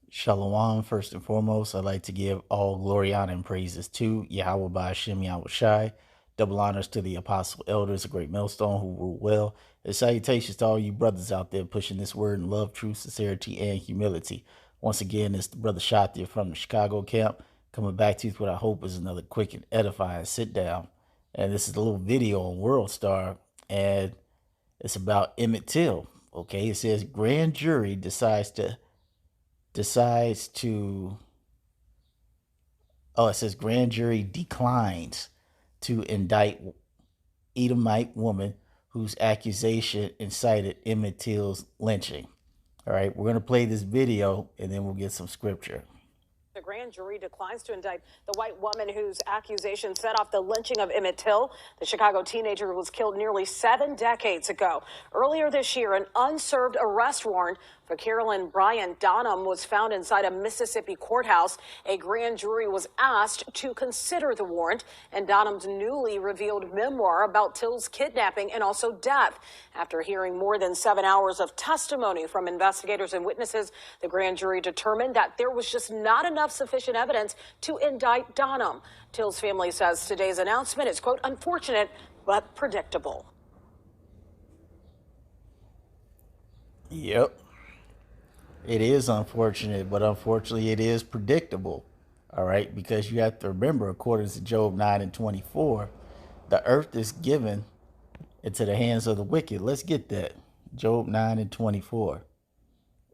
Shalom, first and foremost, I'd like to give all glory, honor, and praises to Yahweh by Hashem Yahweh Shai. Double honors to the apostle elders, a great millstone who rule well. And salutations to all you brothers out there pushing this word in love, truth, sincerity, and humility. Once again, it's the brother Shatia from the Chicago camp coming back to you with what I hope is another quick and edifying sit down. And this is a little video on World Star, and it's about Emmett Till. Okay, it says grand jury decides to it says grand jury declines to indict Edomite woman whose accusation incited Emmett Till's lynching. All right, we're going to play this video and then we'll get some scripture. The grand jury declines to indict the white woman whose accusation set off the lynching of Emmett Till. The Chicago teenager was killed nearly 7 decades ago. Earlier this year, an unserved arrest warrant for Carolyn Bryan Donham was found inside a Mississippi courthouse. A grand jury was asked to consider the warrant and Donham's newly revealed memoir about Till's kidnapping and also death. After hearing more than 7 hours of testimony from investigators and witnesses, the grand jury determined that there was just not enough sufficient evidence to indict Donham. Till's family says today's announcement is, quote, unfortunate but predictable. Yep. It is unfortunate, but unfortunately it is predictable. All right, because you have to remember, according to Job 9:24, the earth is given into the hands of the wicked. Let's get that. Job 9:24.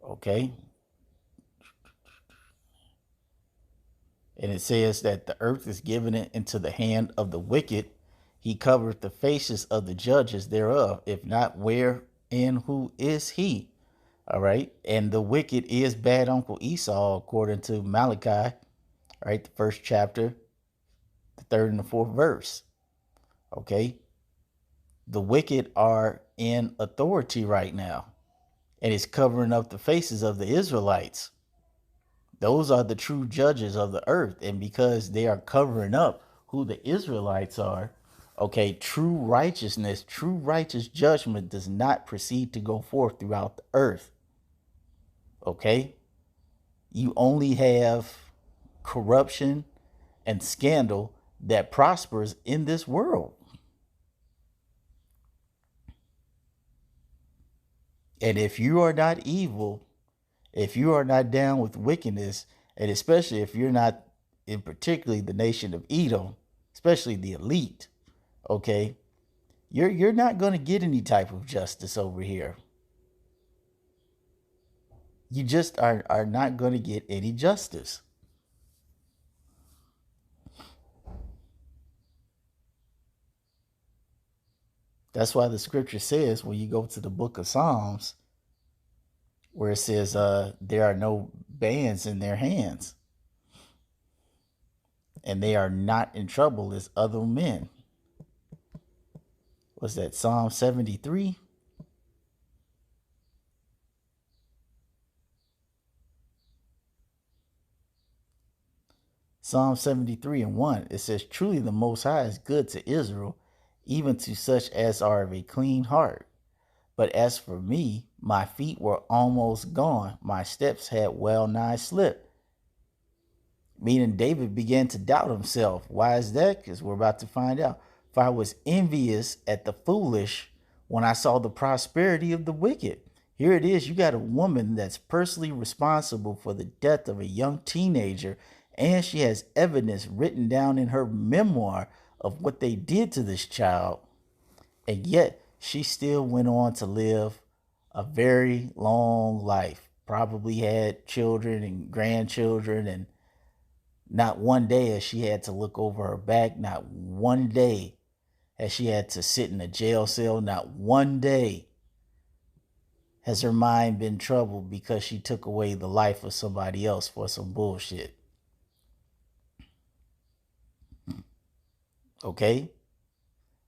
Okay. And it says that the earth is given into the hand of the wicked. He covereth the faces of the judges thereof. If not, where and who is he? All right. And the wicked is bad Uncle Esau, according to Malachi, all right, the first chapter, the 3rd and the 4th verse. Okay. The wicked are in authority right now, and it's covering up the faces of the Israelites. Those are the true judges of the earth. And because they are covering up who the Israelites are, okay, true righteousness, true righteous judgment does not proceed to go forth throughout the earth. Okay? You only have corruption and scandal that prospers in this world. And if you are not evil, if you are not down with wickedness, and especially if you're not in particularly the nation of Edom, especially the elite, okay, you're not going to get any type of justice over here. You just are not going to get any justice. That's why the scripture says, when you go to the book of Psalms, where it says there are no bands in their hands, and they are not in trouble as other men. Was that Psalm 73? Psalm 73:1, it says, truly the Most High is good to Israel, even to such as are of a clean heart. But as for me, my feet were almost gone. My steps had well nigh slipped. Meaning David began to doubt himself. Why is that? Because we're about to find out. For I was envious at the foolish when I saw the prosperity of the wicked. Here it is. You got a woman that's personally responsible for the death of a young teenager, and she has evidence written down in her memoir of what they did to this child. And yet she still went on to live a very long life, probably had children and grandchildren, and not one day has she had to look over her back. Not one day has she had to sit in a jail cell. Not one day has her mind been troubled because she took away the life of somebody else for some bullshit. Okay?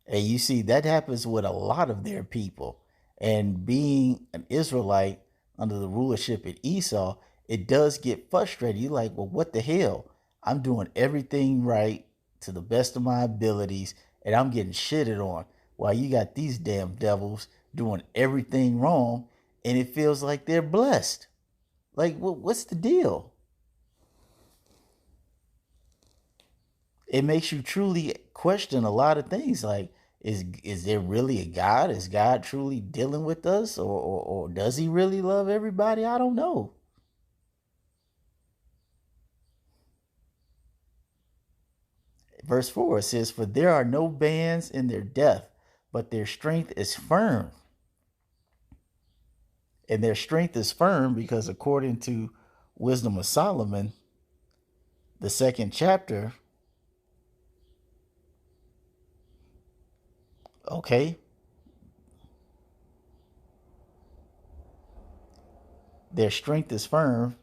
And you see, that happens with a lot of their people. And being an Israelite under the rulership of Esau, it does get frustrated. You're like, well, what the hell? I'm doing everything right to the best of my abilities, and I'm getting shitted on. While you got these damn devils doing everything wrong, and it feels like they're blessed. Like, what's the deal? It makes you truly question a lot of things. Like, is there really a God? Is God truly dealing with us, or does He really love everybody? I don't know. Verse 4 it says, "For there are no bands in their death, but their strength is firm." And their strength is firm because, according to Wisdom of Solomon, the second chapter, okay, their strength is firm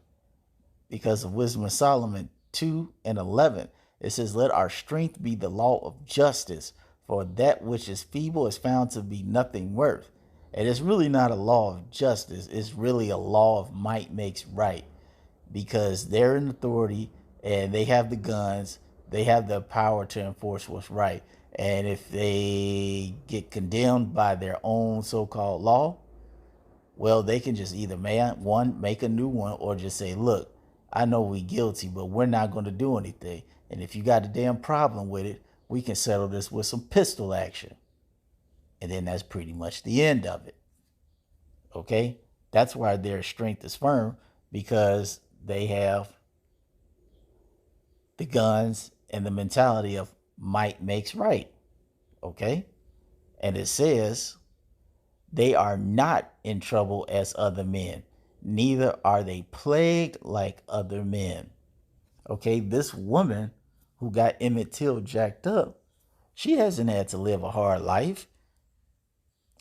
because of Wisdom of Solomon 2 and 11. It says, "Let our strength be the law of justice, for that which is feeble is found to be nothing worth." And it's really not a law of justice, it's really a law of might makes right, because they're in authority and they have the guns, they have the power to enforce what's right. And if they get condemned by their own so-called law, well, they can just either make a new one, or just say, "Look, I know we guilty, but we're not going to do anything. And if you got a damn problem with it, we can settle this with some pistol action." And then that's pretty much the end of it. Okay? That's why their strength is firm, because they have the guns and the mentality of might makes right. Okay? And it says, "They are not in trouble as other men, neither are they plagued like other men." Okay, this woman who got Emmett Till jacked up, she hasn't had to live a hard life.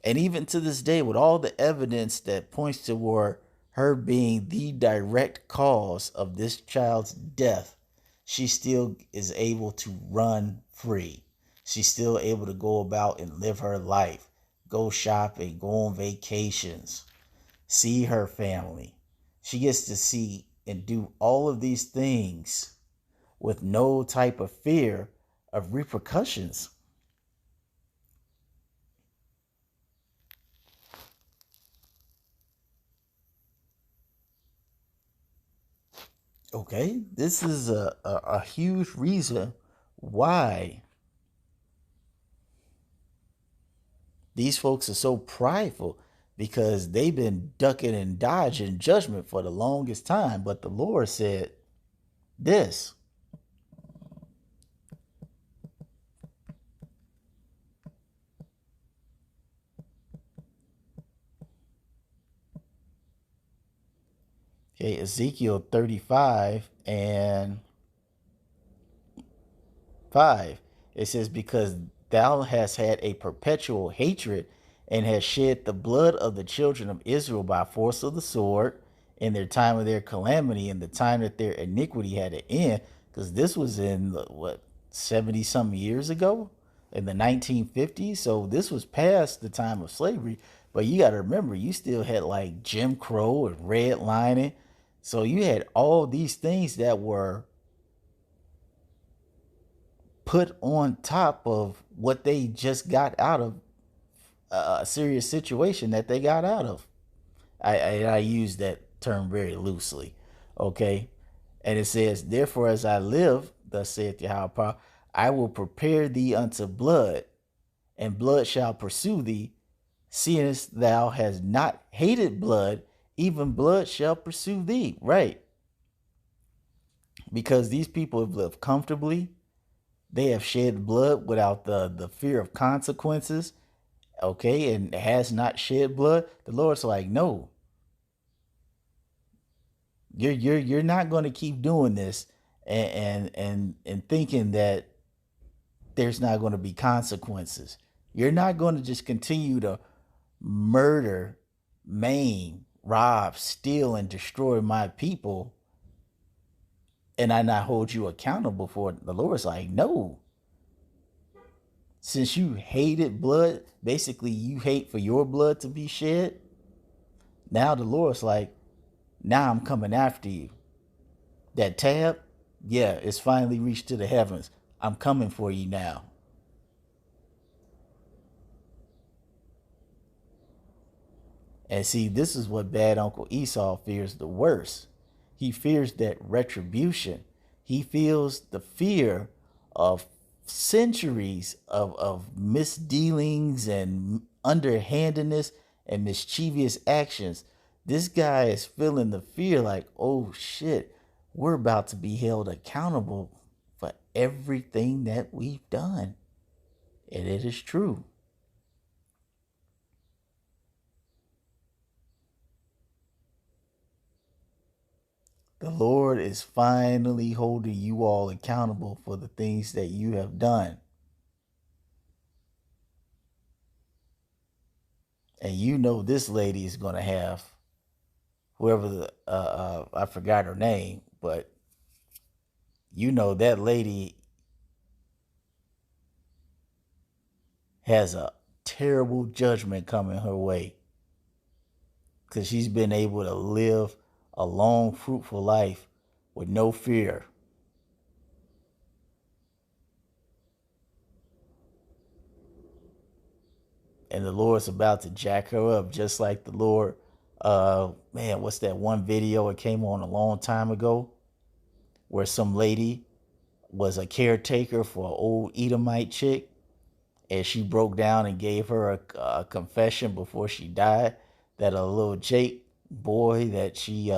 And even to this day, with all the evidence that points toward her being the direct cause of this child's death, she still is able to run free. She's still able to go about and live her life, go shopping, go on vacations, see her family. She gets to see and do all of these things with no type of fear of repercussions. Okay, this is a huge reason why these folks are so prideful, because they've been ducking and dodging judgment for the longest time. But the Lord said this. Okay, Ezekiel 35 and 5. It says, "Because thou hast had a perpetual hatred, and hast shed the blood of the children of Israel by force of the sword, in their time of their calamity, in the time that their iniquity had an end." Because this was in, what, 70 something years ago, in the 1950s. So this was past the time of slavery. But you got to remember, you still had like Jim Crow and redlining. So you had all these things that were put on top of what they just got out of, a serious situation that they got out of. I use that term very loosely. Okay. And it says, "Therefore, as I live, thus saith Yahweh, I will prepare thee unto blood, and blood shall pursue thee. Seest thou hast not hated blood, even blood shall pursue thee." Right. Because these people have lived comfortably. They have shed blood without the fear of consequences. Okay. And has not shed blood. The Lord's like, "No, you're not going to keep doing this, and thinking that there's not going to be consequences. You're not going to just continue to murder, maim, rob, steal, and destroy my people, and I not hold you accountable for it." The Lord's like, "No. Since you hated blood, basically you hate for your blood to be shed. Now the Lord's like, now I'm coming after you. That tab, yeah, it's finally reached to the heavens. I'm coming for you now." And see, this is what bad Uncle Esau fears the worst. He fears that retribution. He feels the fear of centuries of misdealings and underhandedness and mischievous actions. This guy is feeling the fear like, oh shit, we're about to be held accountable for everything that we've done. And it is true. The Lord is finally holding you all accountable for the things that you have done. And you know this lady is going to have whoever I forgot her name, but you know that lady has a terrible judgment coming her way because she's been able to live a long, fruitful life with no fear. And the Lord's about to jack her up just like the Lord. Man, what's that one video it came on a long time ago where some lady was a caretaker for an old Edomite chick, and she broke down and gave her a confession before she died that a little Jake boy that she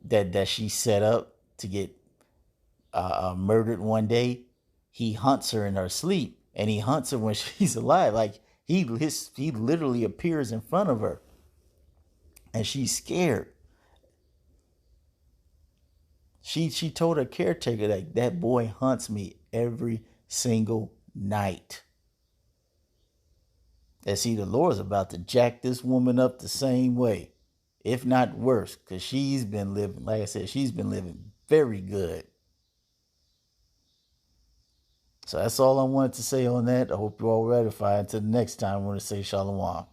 that she set up to get murdered one day, he hunts her in her sleep, and he hunts her when she's alive. Like he literally appears in front of her, and she's scared. She told her caretaker that boy hunts me every single night. And see, the Lord's about to jack this woman up the same way, if not worse, because she's been living, like I said, she's been living very good. So that's all I wanted to say on that. I hope you're all ratified. Until the next time, I want to say shalom.